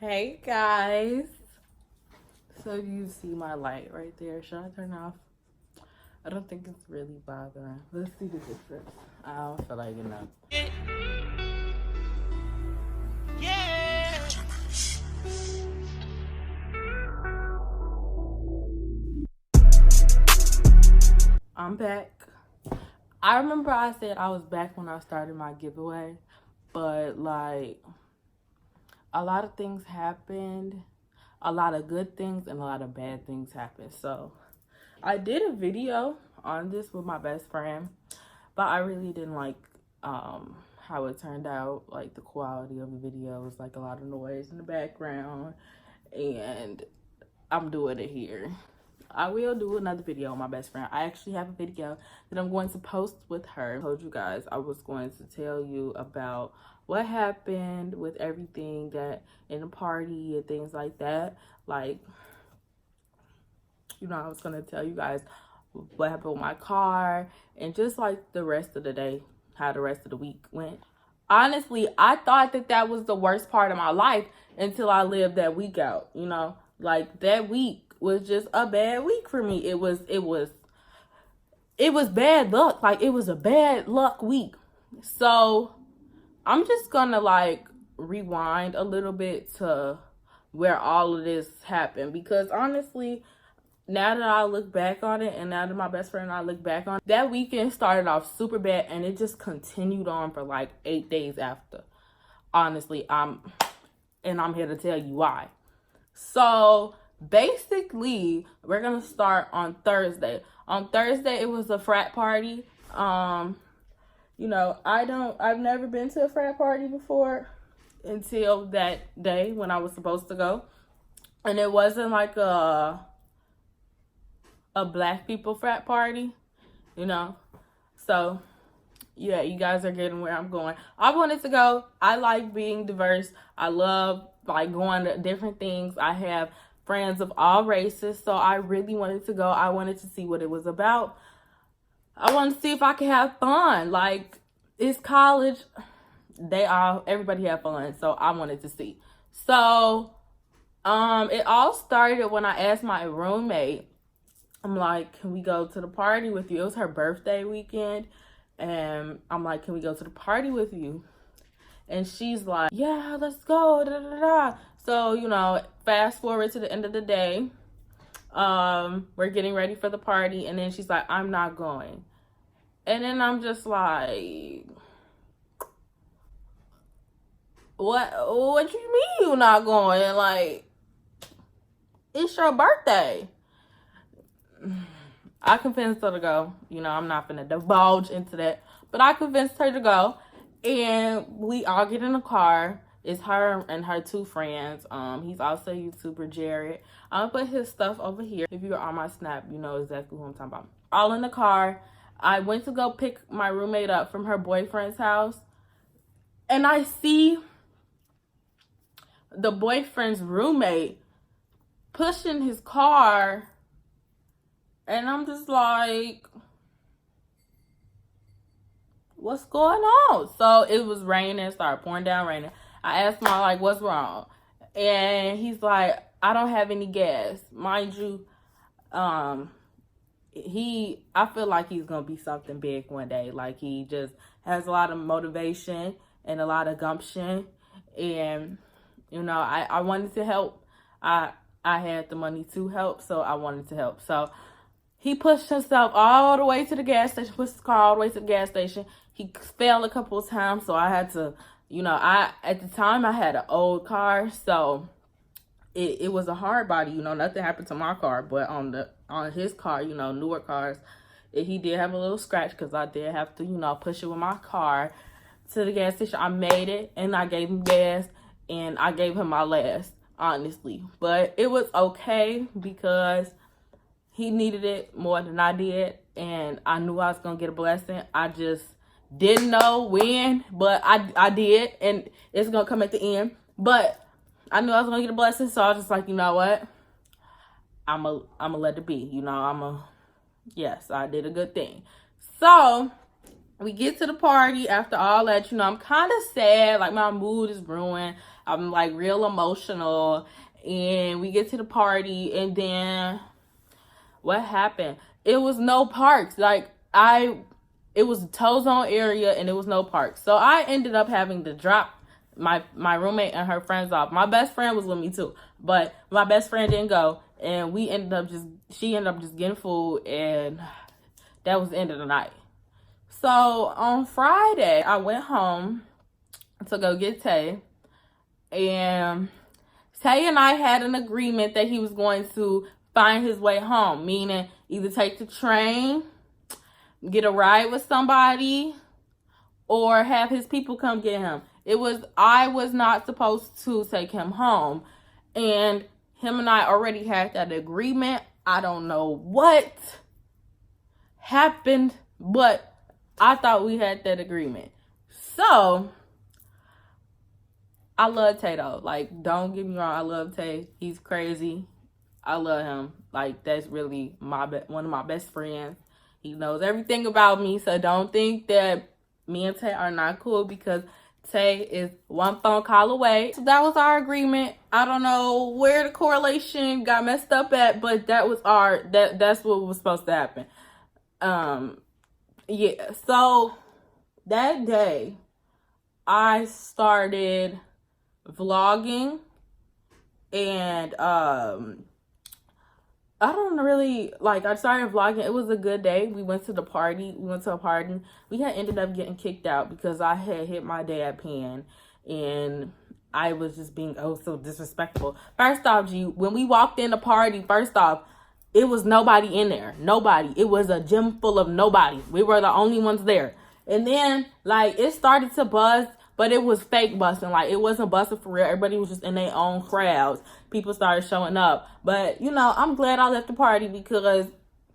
Hey guys. So you see my light right there. Should I turn it off? I don't think it's really bothering. Let's see the difference. I don't feel like enough. Yeah. I'm back. I remember I said I was back when I started my giveaway, but like a lot of things happened. A lot of good things and a lot of bad things happened. So I did a video on this with my best friend, but I really didn't like how it turned out. Like the quality of the video was like a lot of noise in the background, and I'm doing it here. I will do another video with my best friend. I actually have a video that I'm going to post with her. I told you guys I was going to tell you about what happened with everything that in the party and things like that. Like, you know, I was going to tell you guys what happened with my car and just like the rest of the day, how the rest of the week went. Honestly, I thought that that was the worst part of my life until I lived that week out, you know? Like that week was just a bad week for me. It was bad luck. Like it was a bad luck week. So I'm just gonna like rewind a little bit to where all of this happened, because honestly, now that I look back on it, and now that my best friend and I look back on it, that weekend started off super bad and it just continued on for like 8 days after. Honestly, I'm here to tell you why. So basically, we're gonna start on Thursday. On Thursday, it was a frat party. You know, I've never been to a frat party before until that day when I was supposed to go. And it wasn't like a black people frat party, you know. So yeah, you guys are getting where I'm going. I wanted to go. I like being diverse. I love like going to different things. I have friends of all races, so I really wanted to go. I wanted to see what it was about. I wanted to see if I could have fun. Like, it's college. Everybody have fun, so I wanted to see. So it all started when I asked my roommate, I'm like, can we go to the party with you? It was her birthday weekend. And I'm like, can we go to the party with you? And she's like, yeah, let's go. Da, da, da. So, you know, fast forward to the end of the day. We're getting ready for the party. And then she's like, I'm not going. And then I'm just like, what you mean you not going? Like, it's your birthday. I convinced her to go. You know, I'm not gonna divulge into that, but I convinced her to go, and we all get in the car. It's her and her two friends. He's also a YouTuber, Jared. I'm gonna put his stuff over here. If you're on my Snap, you know exactly who I'm talking about. All in the car. I went to go pick my roommate up from her boyfriend's house, and I see the boyfriend's roommate pushing his car. And I'm just like, what's going on? So it was raining, started pouring down raining. I asked him, like, what's wrong? And he's like, I don't have any gas. Mind you, I feel like he's going to be something big one day. Like, he just has a lot of motivation and a lot of gumption. And, you know, I wanted to help. I had the money to help, so I wanted to help. So he pushed himself all the way to the gas station, pushed his car all the way to the gas station. He fell a couple of times, so I had to, you know, at the time I had an old car, so it was a hard body, you know, nothing happened to my car, but on his car, you know, newer cars, he did have a little scratch because I did have to, you know, push it with my car to the gas station. I made it, and I gave him gas, and I gave him my last, honestly. But it was okay because he needed it more than I did, and I knew I was going to get a blessing. I just didn't know when, but I did, and it's going to come at the end. But I knew I was going to get a blessing, so I was just like, you know what? I'm going to let it be. You know, yes, I did a good thing. So we get to the party after all that. You know, I'm kind of sad. Like, my mood is ruined. I'm like real emotional. And we get to the party, and then what happened? It was no parks. Like it was a tow zone area, and it was no parks. So I ended up having to drop my roommate and her friends off. My best friend was with me too, but my best friend didn't go, and she ended up just getting food, and that was the end of the night. So on Friday, I went home to go get Tay, and Tay and I had an agreement that he was going to find his way home, meaning either take the train, get a ride with somebody, or have his people come get him. I was not supposed to take him home, and him and I already had that agreement. I don't know what happened, but I thought we had that agreement. So I love Tay though. Like, don't get me wrong, I love Tay. He's crazy. I love him. Like, that's really one of my best friends. He knows everything about me, so don't think that me and Tay are not cool, because Tay is one phone call away. So that was our agreement. I don't know where the correlation got messed up at, but that's what was supposed to happen. Yeah. So that day, I started vlogging, and I don't really, like, I started vlogging. It was a good day. We went to a party. We had ended up getting kicked out because I had hit my dad pen, and I was just being so disrespectful. First off, when we walked in the party, it was nobody in there. Nobody. It was a gym full of nobody. We were the only ones there. And then, like, it started to buzz, but it was fake busting. Like, it wasn't busting for real. Everybody was just in their own crowds. People started showing up. But, I'm glad I left the party because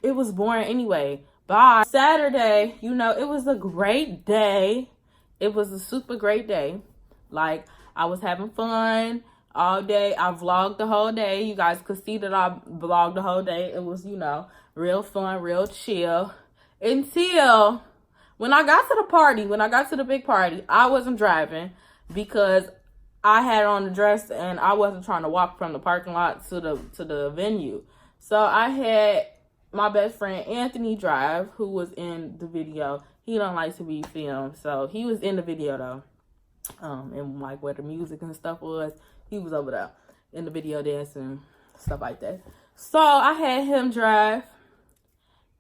it was boring anyway. Bye. Saturday, it was a great day. It was a super great day. Like, I was having fun all day. I vlogged the whole day. You guys could see that I vlogged the whole day. It was, real fun, real chill. Until when I got to the big party, I wasn't driving because I had on the dress and I wasn't trying to walk from the parking lot to the venue. So I had my best friend Anthony drive, who was in the video. He don't like to be filmed, so he was in the video though. And like where the music and stuff was, he was over there in the video dancing, stuff like that. So I had him drive,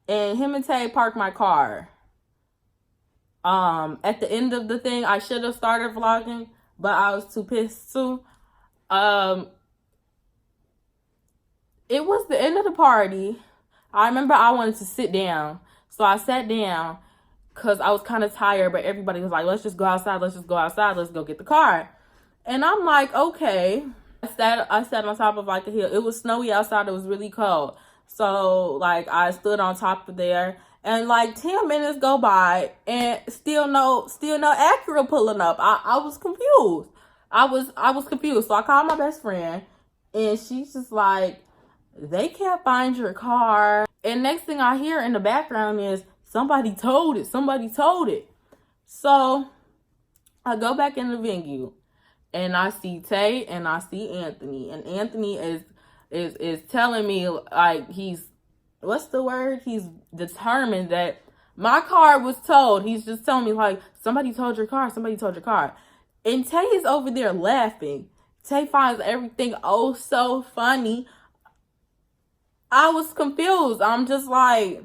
and him and Tay parked my car. At the end of the thing, I should have started vlogging, but I was too pissed too. It was the end of the party. I remember I wanted to sit down, so I sat down because I was kind of tired, but everybody was like, let's just go outside, let's go get the car. And I'm like, okay. I sat on top of like a hill. It was snowy outside, it was really cold. So like I stood on top of there, and like 10 minutes go by and still no Acura pulling up. I was confused. I was confused. So I called my best friend, and she's just like, they can't find your car. And next thing I hear in the background is somebody told it. So I go back in the venue, and I see Tay and I see Anthony, and Anthony is telling me like he's determined that my car was towed. He's just telling me like, somebody told your car. And Tay is over there laughing. Tay finds everything oh so funny. I was confused. I'm just like,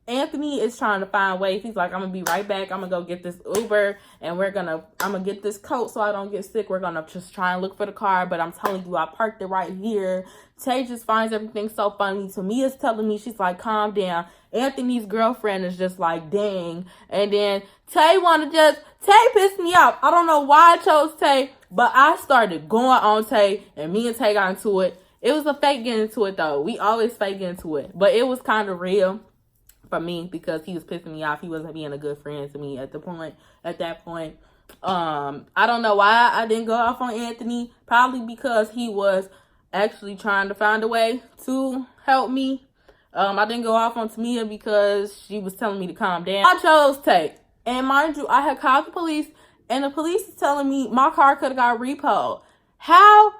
Anthony is trying to find ways. He's like, I'm gonna be right back. I'm gonna go get this Uber, and I'm gonna get this coat so I don't get sick. We're gonna just try and look for the car, but I'm telling you, I parked it right here. Tay just finds everything so funny. Tamia's telling me, she's like, calm down. Anthony's girlfriend is just like, dang. And then Tay pissed me off. I don't know why I chose Tay, but I started going on Tay, and me and Tay got into it. It was a fake getting into it though. We always fake get into it, but it was kind of real for me because he was pissing me off. He wasn't being a good friend to me at that point. I don't know why I didn't go off on Anthony. Probably because he was actually trying to find a way to help me. I didn't go off on Tamia because she was telling me to calm down. I chose Tay. And mind you, I had called the police And the police is telling me my car could have got repoed. How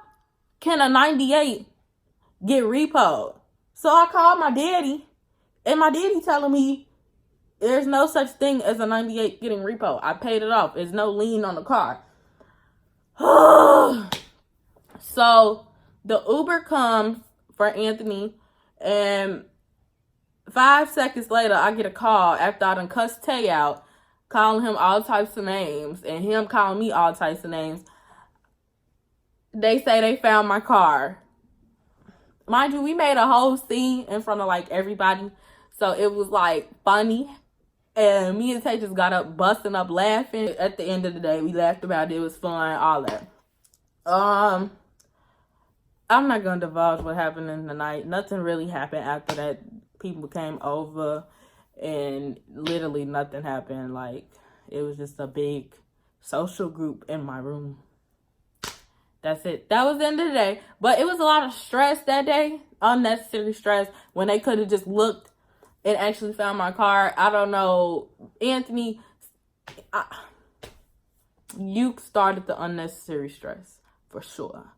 can a 98 get repoed? So I called my daddy, and my daddy telling me there's no such thing as a 98 getting repoed. I paid it off. There's no lien on the car. So the Uber comes for Anthony, and 5 seconds later, I get a call after I done cussed Tay out, calling him all types of names, and him calling me all types of names. They say they found my car. Mind you, we made a whole scene in front of like everybody, so it was like funny. And me and Tay just got up, busting up, laughing. At the end of the day, we laughed about it. It was fun, all that. I'm not gonna divulge what happened in the night. Nothing really happened after that. People came over, and literally nothing happened. Like, it was just a big social group in my room. That's it. That was the end of the day. But it was a lot of stress that day. Unnecessary stress. When they could have just looked and actually found my car. I don't know. Anthony, you started the unnecessary stress. For sure.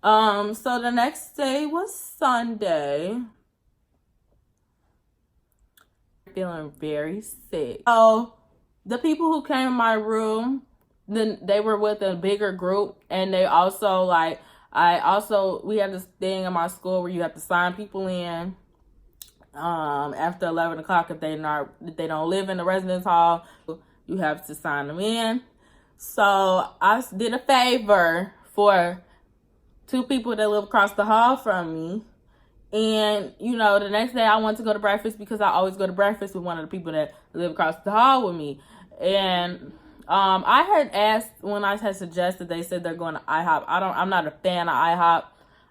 So the next day was Sunday. Feeling very sick. So the people who came in my room, then they were with a bigger group, and they also we had this thing in my school where you have to sign people in after 11 o'clock if they don't live in the residence hall. You have to sign them in. So I did a favor for 2 people that live across the hall from me. And, you know, the next day I went to go to breakfast because I always go to breakfast with one of the people that live across the hall with me. And I had asked when I had suggested, they said they're going to IHOP. I'm not a fan of IHOP.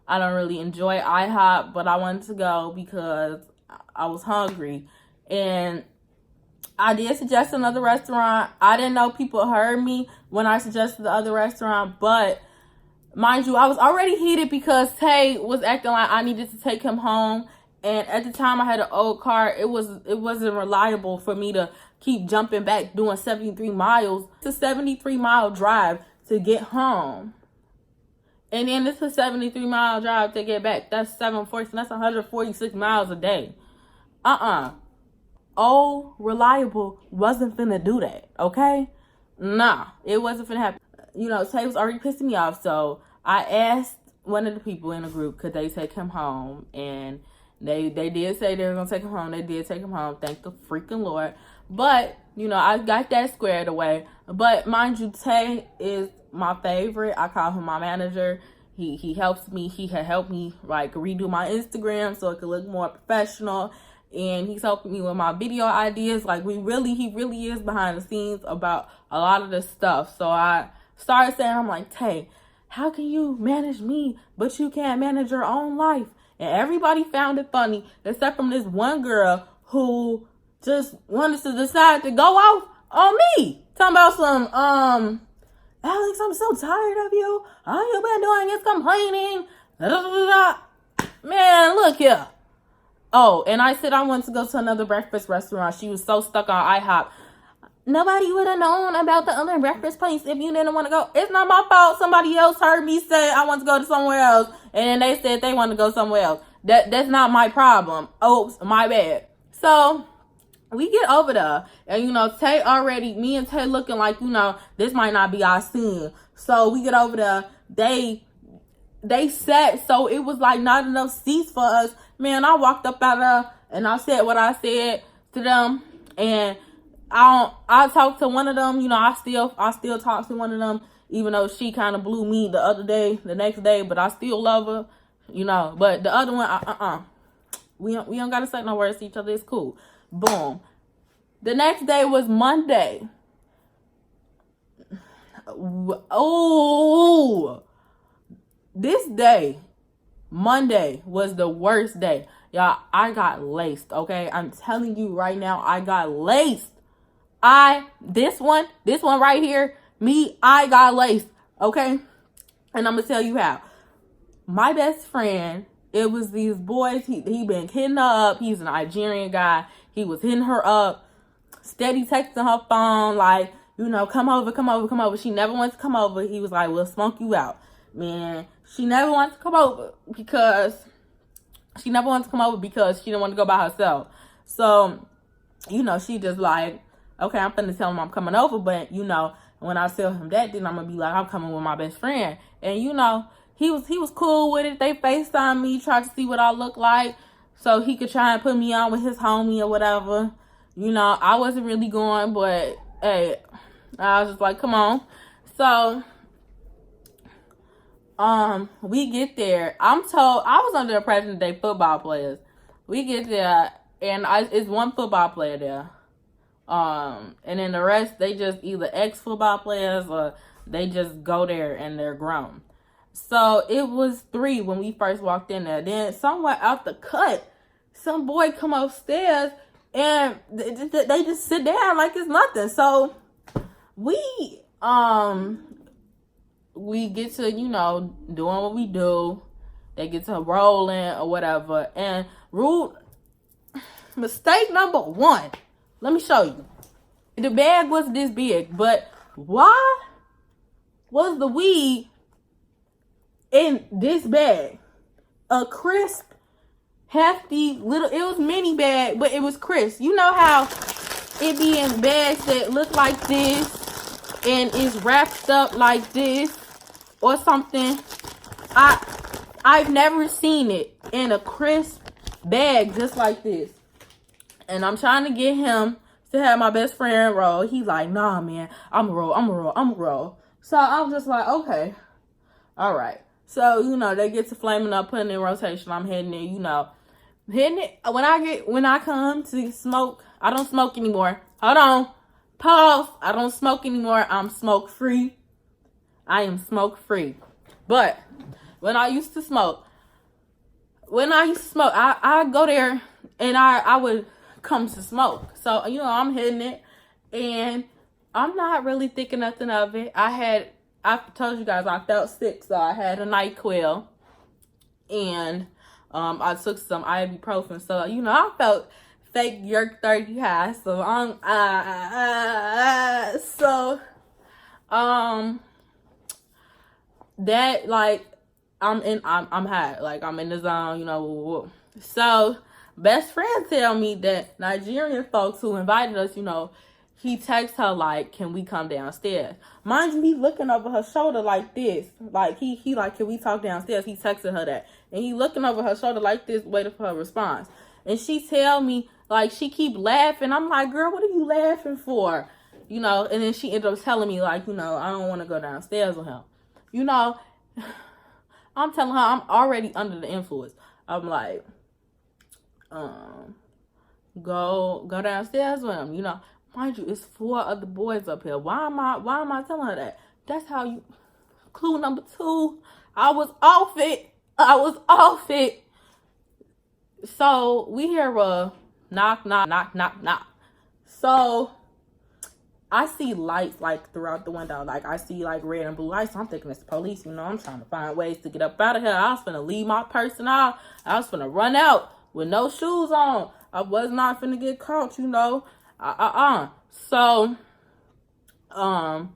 I don't really enjoy IHOP, but I wanted to go because I was hungry. And I did suggest another restaurant. I didn't know people heard me when I suggested the other restaurant, but mind you, I was already heated because Tay was acting like I needed to take him home. And at the time I had an old car. It wasn't reliable for me to keep jumping back doing 73 miles. It's a 73-mile drive to get home. And then it's a 73-mile drive to get back. That's 740. That's 146 miles a day. Oh, reliable wasn't finna do that, okay? Nah, it wasn't finna happen. You know, Tay was already pissing me off, so I asked one of the people in the group, could they take him home? And they did say they were going to take him home. They did take him home, thank the freaking Lord. But, you know, I got that squared away. But mind you, Tay is my favorite. I call him my manager. He helps me. He had helped me, like, redo my Instagram so it could look more professional. And he's helping me with my video ideas. Like, he really is behind the scenes about a lot of this stuff. So I started saying, I'm like, Tay, how can you manage me, but you can't manage your own life? And everybody found it funny, except from this one girl who just wanted to decide to go off on me. Talking about some, Alex, I'm so tired of you. All you've been doing is complaining. Man, look here. Oh, and I said I wanted to go to another breakfast restaurant. She was so stuck on IHOP. Nobody would have known about the other breakfast place if you didn't want to go. It's not my fault. Somebody else heard me say I want to go to somewhere else, and then they said they want to go somewhere else. That's not my problem. Oops, my bad. So we get over there, and you know, me and Tay looking like, you know, this might not be our scene. So we get over there. They sat, so it was like not enough seats for us. Man, I walked up out there and I said what I said to them, and I talked to one of them. You know, I still talk to one of them, even though she kind of blew me the next day, but I still love her, you know. But the other one, we don't gotta say no words to each other. It's cool. Boom. The next day was Monday. Oh, this day, Monday, was the worst day. Y'all, I got laced, okay? I'm telling you right now, I got laced. This one right here, I got laced, okay? And I'm gonna tell you how. My best friend, it was these boys, he been hitting her up. He's a Nigerian guy. He was hitting her up, steady texting her phone, like, you know, come over, come over, come over. She never wants to come over. He was like, we'll smoke you out. Man, she never wants to come over because she didn't want to go by herself. So, you know, she just like, okay, I'm finna tell him I'm coming over, but, you know, when I tell him that, then I'm gonna be like, I'm coming with my best friend. And, you know, he was cool with it. They FaceTimed me, tried to see what I look like so he could try and put me on with his homie or whatever. You know, I wasn't really going, but, hey, I was just like, come on. So, we get there. I'm told, I was under the impression they football players. We get there, and it's one football player there. And then the rest, they just either ex-football players or they just go there and they're grown. So it was 3 when we first walked in there. Then somewhere out the cut, some boy come upstairs and they just sit down like it's nothing. So we get to, you know, doing what we do. They get to rolling or whatever. And mistake number 1. Let me show you. The bag was this big, but why was the weed in this bag? A crisp, hefty, little, it was mini bag, but it was crisp. You know how it be in bags that look like this and is wrapped up like this or something? I've never seen it in a crisp bag just like this. And I'm trying to get him to have my best friend roll. He's like, nah, man, I'm a roll. So I'm just like, okay, all right. So, you know, they get to flaming up, putting in rotation. I'm hitting it, you know. Hitting it. When I come to smoke, I don't smoke anymore. Hold on. Pause. I don't smoke anymore. I'm smoke free. I am smoke free. But when I used to smoke, I go there and I would come to smoke. So, you know, I'm hitting it and I'm not really thinking nothing of it. I told you guys I felt sick, so I had a NyQuil and I took some ibuprofen. So, you know, I felt fake yerk 30 high. So that, like, I'm high, like I'm in the zone, you know. So best friend tell me that Nigerian folks who invited us, you know, he texts her like, can we come downstairs? Mind you, he looking over her shoulder like this. Like he like, can we talk downstairs? He texted her that. And he looking over her shoulder like this, waiting for her response. And she tell me, like, she keep laughing. I'm like, girl, what are you laughing for? You know, and then she ended up telling me, like, you know, I don't want to go downstairs with him. You know, I'm telling her I'm already under the influence. I'm like, go downstairs with him, you know. Mind you, it's 4 other boys up here. Why am I telling her that? That's how you, clue number 2, I was off it. So we hear a knock, knock, knock, knock, knock. So I see lights like throughout the window. Like I see like red and blue lights. So I'm thinking it's the police. You know, I'm trying to find ways to get up out of here. I was finna leave my person out. I was finna run out with no shoes on. I was not finna get caught, you know. So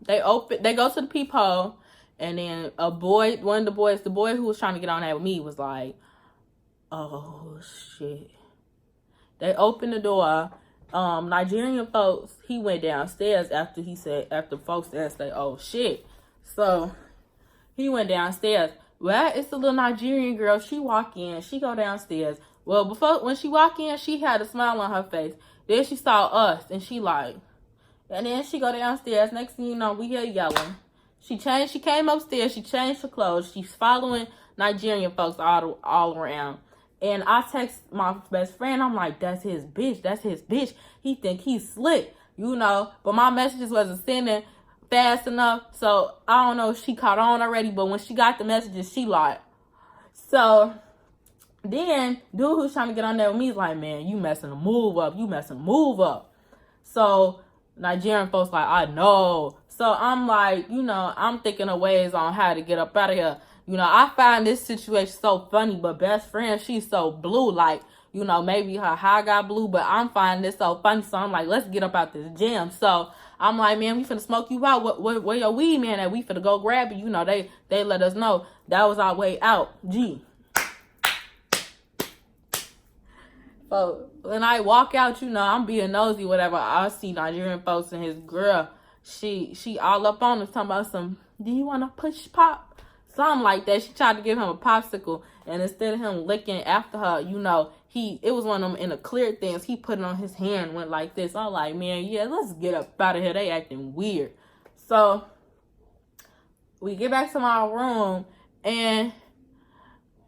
they go to the peephole, and then one of the boy who was trying to get on that with me was like, oh shit. They opened the door. Nigerian folks, he went downstairs after folks asked, oh shit. So he went downstairs. Well, it's a little Nigerian girl. She walk in, she go downstairs. Well, when she walk in, she had a smile on her face. Then she saw us, and she like, and then she go downstairs. Next thing you know, we hear yelling. She came upstairs, she changed her clothes. She's following Nigerian folks all around. And I text my best friend. I'm like, that's his bitch. He think he's slick, you know. But my messages wasn't sending fast enough. So I don't know if she caught on already. But when she got the messages, she like. So then dude who's trying to get on there with me is like, man, you messing the move up. So Nigerian folks like, I know. So I'm like, you know, I'm thinking of ways on how to get up out of here. You know, I find this situation so funny, but best friend, she's so blue. Like, you know, maybe her high got blue, but I'm finding this so funny. So I'm like, let's get up out this jam. So I'm like, man, we finna smoke you out. Where your weed man at? We finna go grab it. You know, they let us know that was our way out. Gee. So when I walk out, you know, I'm being nosy, whatever. I see Nigerian folks and his girl. She all up on him talking about some, do you want to push pop? Something like that. She tried to give him a popsicle, and instead of him licking after her, you know, it was one of them in the clear things. He put it on his hand, went like this. I'm like, man, yeah, let's get up out of here. They acting weird. So we get back to my room, and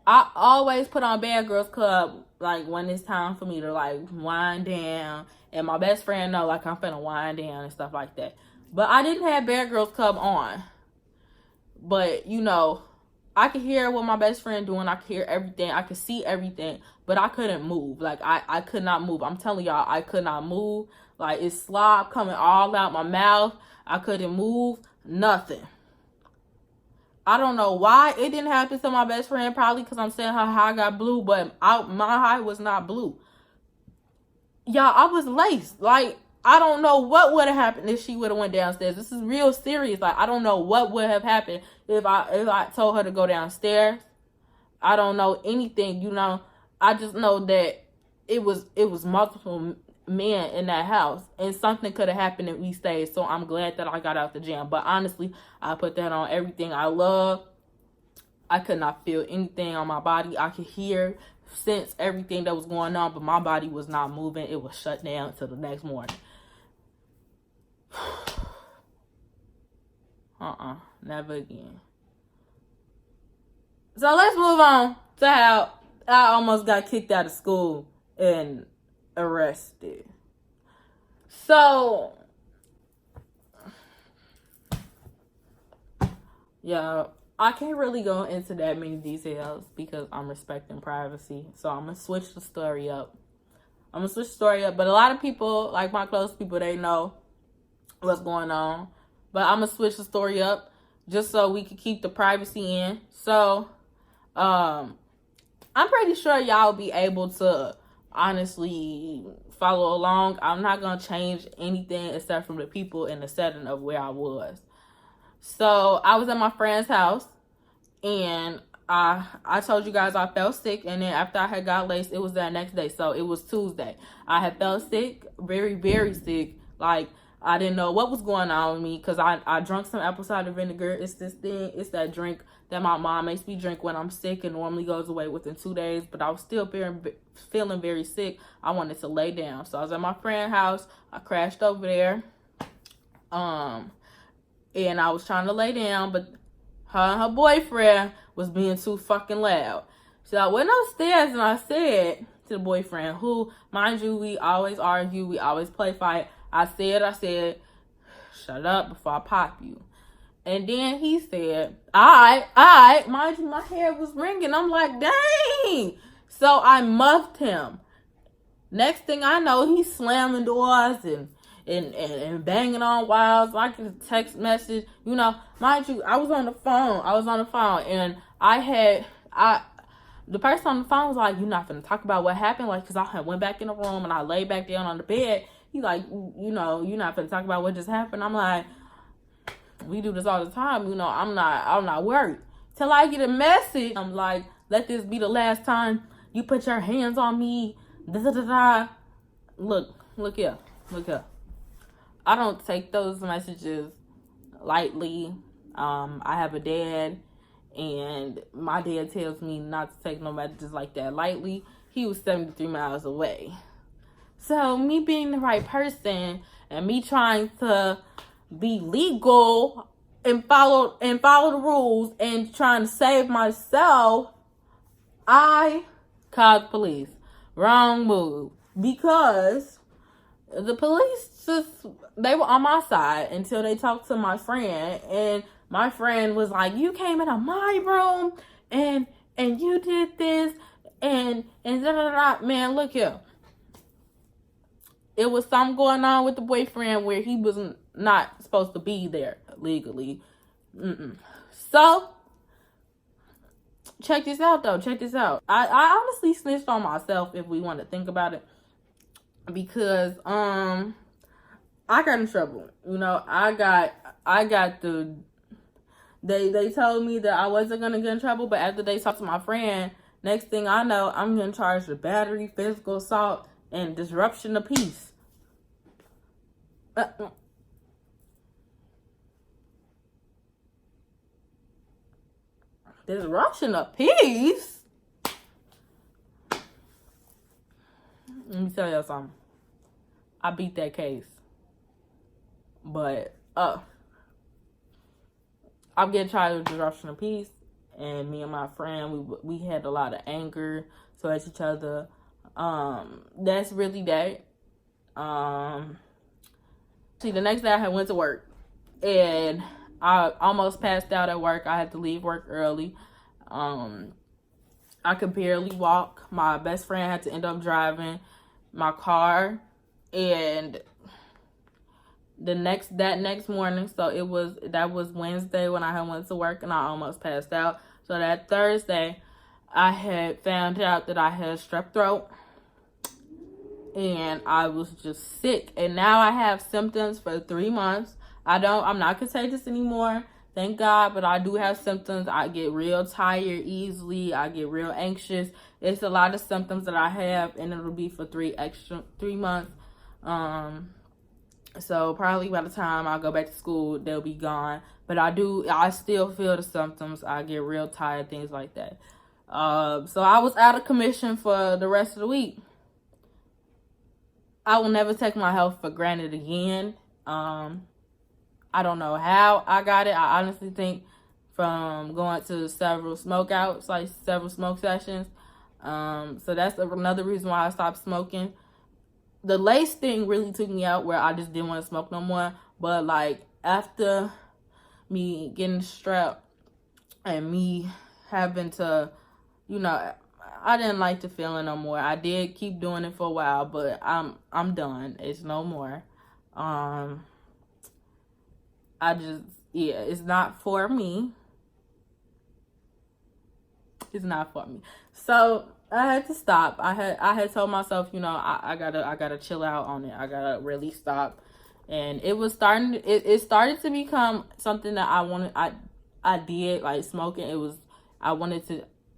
I always put on Bad Girls Club, like, when it's time for me to, like, wind down. And my best friend know, like, I'm finna wind down and stuff like that. But I didn't have Bad Girls Club on. But, you know, I could hear what my best friend doing. I could hear everything. I could see everything. But I couldn't move. Like, I could not move. I'm telling y'all, I could not move. Like, it's slob coming all out my mouth. I couldn't move. Nothing. I don't know why it didn't happen to my best friend. Probably because I'm saying her high got blue. But my high was not blue. Y'all, I was laced. Like, I don't know what would have happened if she would have went downstairs. This is real serious. Like, I don't know what would have happened if I told her to go downstairs. I don't know anything, you know. I just know that it was multiple men in that house, and something could have happened if we stayed. So I'm glad that I got out the gym. But honestly, I put that on everything I love. I could not feel anything on my body. I could hear, sense everything that was going on, but my body was not moving. It was shut down till the next morning. Never again. So let's move on to how I almost got kicked out of school and arrested. So, yeah, I can't really go into that many details because I'm respecting privacy. So I'm going to switch the story up. But a lot of people, like my close people, they know what's going on. But I'm going to switch the story up just so we can keep the privacy in. So, I'm pretty sure y'all will be able to honestly follow along. I'm not going to change anything except from the people and the setting of where I was. So, I was at my friend's house, and I told you guys I felt sick, and then after I had got laced, it was that next day. So, it was Tuesday. I had felt sick, very, very sick. Like, I didn't know what was going on with me because I drank some apple cider vinegar. It's that drink that my mom makes me drink when I'm sick and normally goes away within 2 days. But I was still feeling very sick. I wanted to lay down. So I was at my friend's house. I crashed over there. And I was trying to lay down, but her and her boyfriend was being too fucking loud. So I went upstairs and I said to the boyfriend, who, mind you, we always argue. We always play fight. I said, shut up before I pop you. And then he said, all right. Mind you, my hair was ringing. I'm like, dang. So I muffed him. Next thing I know, he's slamming doors and banging on walls. I get a text message. You know, mind you, I was on the phone. And the person on the phone was like, you're not going to talk about what happened? Like, because I had went back in the room and I laid back down on the bed. He's like, you know, you're not going to talk about what just happened. I'm like, we do this all the time. You know, I'm not worried. Till I get a message, I'm like, let this be the last time you put your hands on me. Da, da, da, da. Look here. I don't take those messages lightly. I have a dad, and my dad tells me not to take no messages like that lightly. He was 73 miles away. So me being the right person and me trying to be legal and follow the rules and trying to save myself, I called the police. Wrong move. Because the police they were on my side until they talked to my friend, and my friend was like, you came into my room and you did this and da da da. Man, look here. It was something going on with the boyfriend where he was not supposed to be there legally. So, check this out, though. I honestly snitched on myself if we want to think about it. Because, I got in trouble. I got the. They told me that I wasn't gonna get in trouble, but after they talked to my friend, next thing I know, I'm getting charged with battery, physical assault, and disruption of peace. Disruption of peace? Let me tell y'all something. I beat that case. But, I'm getting charged with disruption of peace. And me and my friend, we had a lot of anger towards each other. That's really that. See, the next day I had went to work. And I almost passed out at work. I had to leave work early. I could barely walk. My best friend had to end up driving my car. And that next morning, so that was Wednesday when I had went to work and I almost passed out. So that Thursday, I had found out that I had strep throat. And I was just sick. And now I have symptoms for 3 months. I'm not contagious anymore, thank God, but I do have symptoms. I get real tired easily. I get real anxious. It's a lot of symptoms that I have, and it'll be for 3 months. So probably by the time I go back to school, they'll be gone. But I still feel the symptoms. I get real tired, things like that. So I was out of commission for the rest of the week. I will never take my health for granted again. I don't know how I got it. I honestly think from going to several smokeouts, like several smoke sessions. So that's another reason why I stopped smoking. The lace thing really took me out where I just didn't want to smoke no more. But like after me getting strapped and me having to, I didn't like the feeling no more. I did keep doing it for a while, but I'm done. It's no more. It's not for me. It's not for me. So I had to stop. I had told myself, I gotta chill out on it. I gotta really stop. And it was it started to become something that I did, like smoking.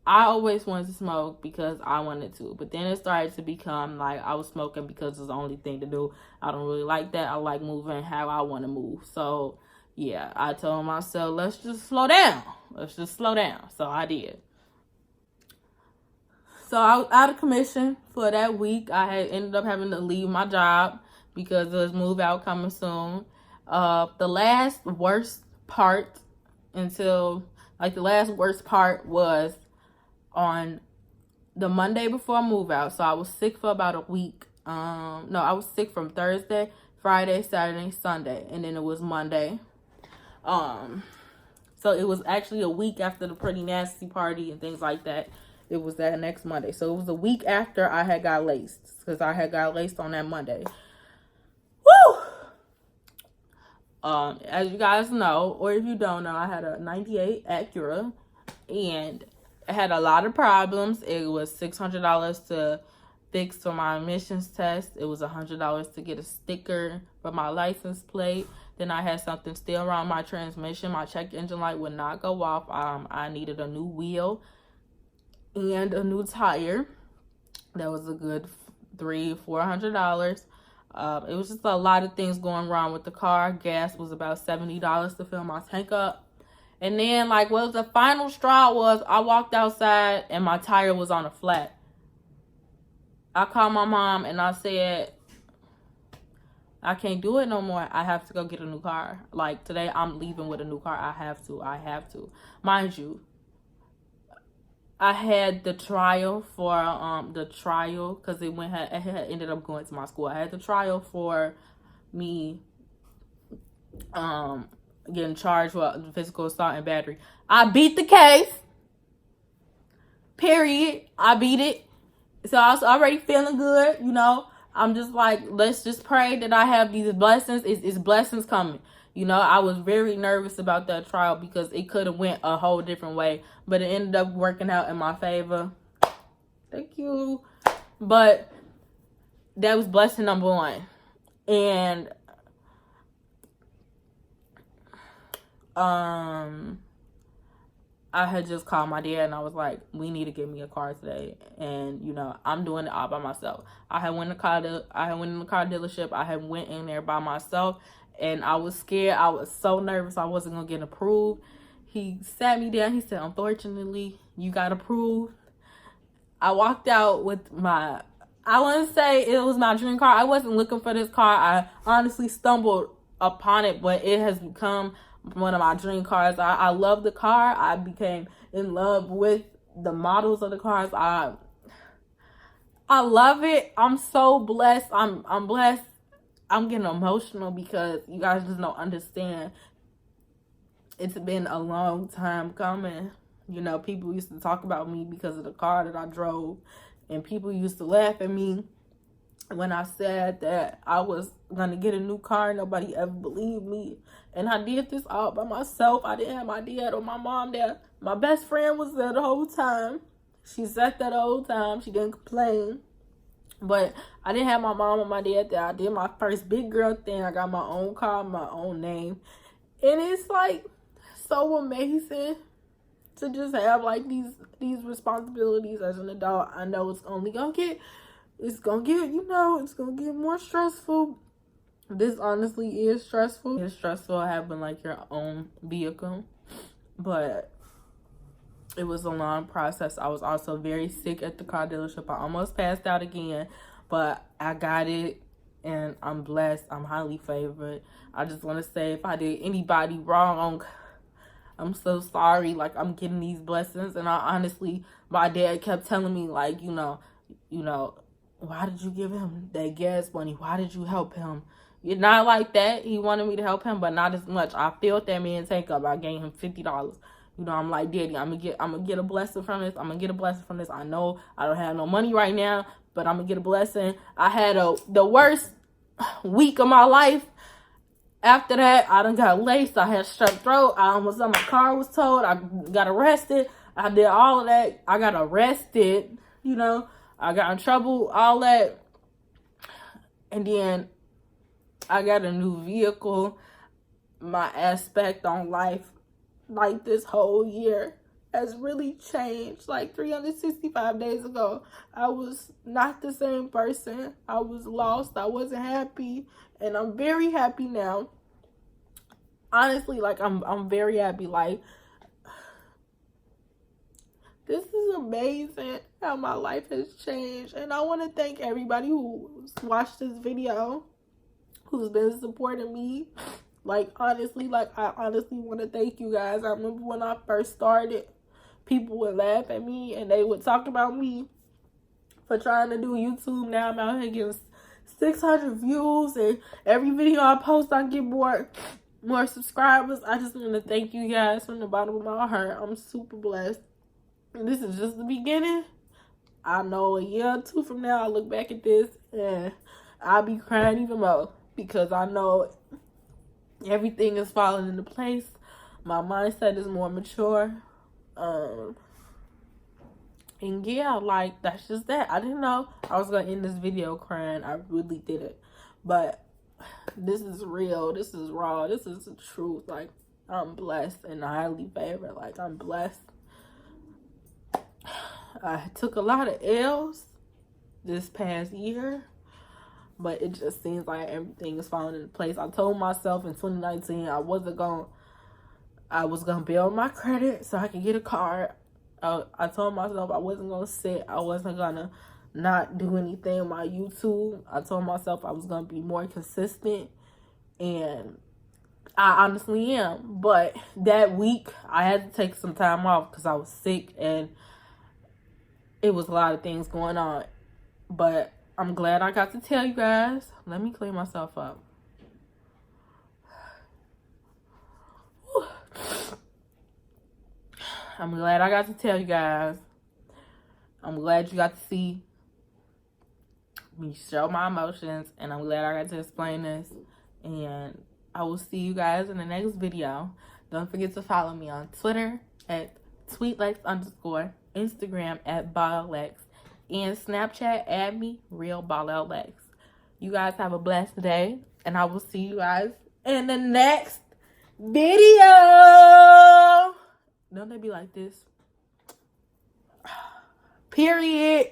I always wanted to smoke because I wanted to. But then it started to become like I was smoking because it's the only thing to do. I don't really like that. I like moving how I want to move. So yeah, I told myself, let's just slow down. So I did. So I was out of commission for that week. I had ended up having to leave my job because there's move out coming soon. The last worst part was on the Monday before move out. So I was sick for about a week. I was sick from Thursday, Friday, Saturday, Sunday, and then it was Monday. So it was actually a week after the pretty nasty party and things like that. It was that next Monday. So it was a week after I had got laced, because I had got laced on that Monday. Woo! As you guys know, or if you don't know, I had a 98 Acura, and I had a lot of problems. It was $600 to fix for my emissions test. It was $100 to get a sticker for my license plate. Then I had something still wrong with my transmission. My check engine light would not go off. I needed a new wheel and a new tire. That was a good $300-400. It was just a lot of things going wrong with the car. Gas was about $70 to fill my tank up. And then, the final straw was I walked outside and my tire was on a flat. I called my mom and I said, I can't do it no more. I have to go get a new car. Today I'm leaving with a new car. I have to. Mind you, I had the trial for because it had ended up going to my school. I had the trial for me getting charged with physical assault and battery. I beat the case. Period. I beat it. So I was already feeling good, I'm just like, let's just pray that I have these blessings. It's blessings coming. I was very nervous about that trial because it could have went a whole different way, but it ended up working out in my favor. Thank you. But that was blessing number one. And I had just called my dad and I was like, we need to get me a car today. And, you know, I'm doing it all by myself. I had went in the car dealership. I had went in there by myself and I was scared. I was so nervous I wasn't going to get approved. He sat me down. He said, unfortunately, you got approved. I walked out with I wouldn't say it was my dream car. I wasn't looking for this car. I honestly stumbled upon it, but it has become one of my dream cars. I love the car. I became in love with the models of the cars. I love it. I'm so blessed. I'm blessed. I'm getting emotional because you guys just don't understand. It's been a long time coming. You know, people used to talk about me because of the car that I drove, and people used to laugh at me when I said that I was going to get a new car. Nobody ever believed me. And I did this all by myself. I didn't have my dad or my mom there. My best friend was there the whole time. She sat there the whole time. She didn't complain. But I didn't have my mom or my dad there. I did my first big girl thing. I got my own car, my own name. And it's like so amazing to just have like these responsibilities as an adult. I know it's gonna get more stressful. This honestly is stressful. It's stressful having like your own vehicle, but it was a long process. I was also very sick at the car dealership. I almost passed out again, but I got it and I'm blessed. I'm highly favored. I just want to say if I did anybody wrong, I'm so sorry. Like, I'm getting these blessings, and I honestly, my dad kept telling me like, you know, why did you give him that gas money? Why did you help him? You're not like that. He wanted me to help him, but not as much. I filled that man tank up. I gave him $50. You know, I'm like, Daddy, I'm gonna get a blessing from this. I'm gonna get a blessing from this. I know I don't have no money right now, but I'm gonna get a blessing. I had the worst week of my life. After that, I done got laced. I had strep throat. I almost my car was towed. I got arrested. I did all of that. I got arrested. You know, I got in trouble. All that, and then I got a new vehicle. My aspect on life, like this whole year, has really changed. Like 365 days ago, I was not the same person. I was lost. I wasn't happy, and I'm very happy now. Honestly, like I'm very happy. Like, this is amazing how my life has changed, and I want to thank everybody who's watched this video, who's been supporting me. Like, honestly, like, I honestly want to thank you guys. I remember when I first started, people would laugh at me and they would talk about me for trying to do YouTube. Now I'm out here getting 600 views, and every video I post, I get more subscribers. I just want to thank you guys from the bottom of my heart. I'm super blessed. And this is just the beginning. I know a year or two from now, I'll look back at this and I'll be crying even more, because I know everything is falling into place. My mindset is more mature. And yeah, like, that's just that. I didn't know I was going to end this video crying. I really didn't. But this is real. This is raw. This is the truth. Like, I'm blessed and highly favored. Like, I'm blessed. I took a lot of L's this past year, but it just seems like everything is falling into place. I told myself in 2019 I was gonna build my credit so I could get a car. I told myself I wasn't gonna sit. I wasn't gonna not do anything on my YouTube. I told myself I was gonna be more consistent, and I honestly am. But that week I had to take some time off because I was sick and it was a lot of things going on. But I'm glad I got to tell you guys. Let me clean myself up. I'm glad I got to tell you guys. I'm glad you got to see me show my emotions, and I'm glad I got to explain this. And I will see you guys in the next video. Don't forget to follow me on Twitter at @tweetlex_, Instagram at @BallLex, and Snapchat add me RealBallLex. You guys have a blessed day, and I will see you guys in the next video. Don't they be like this? Period.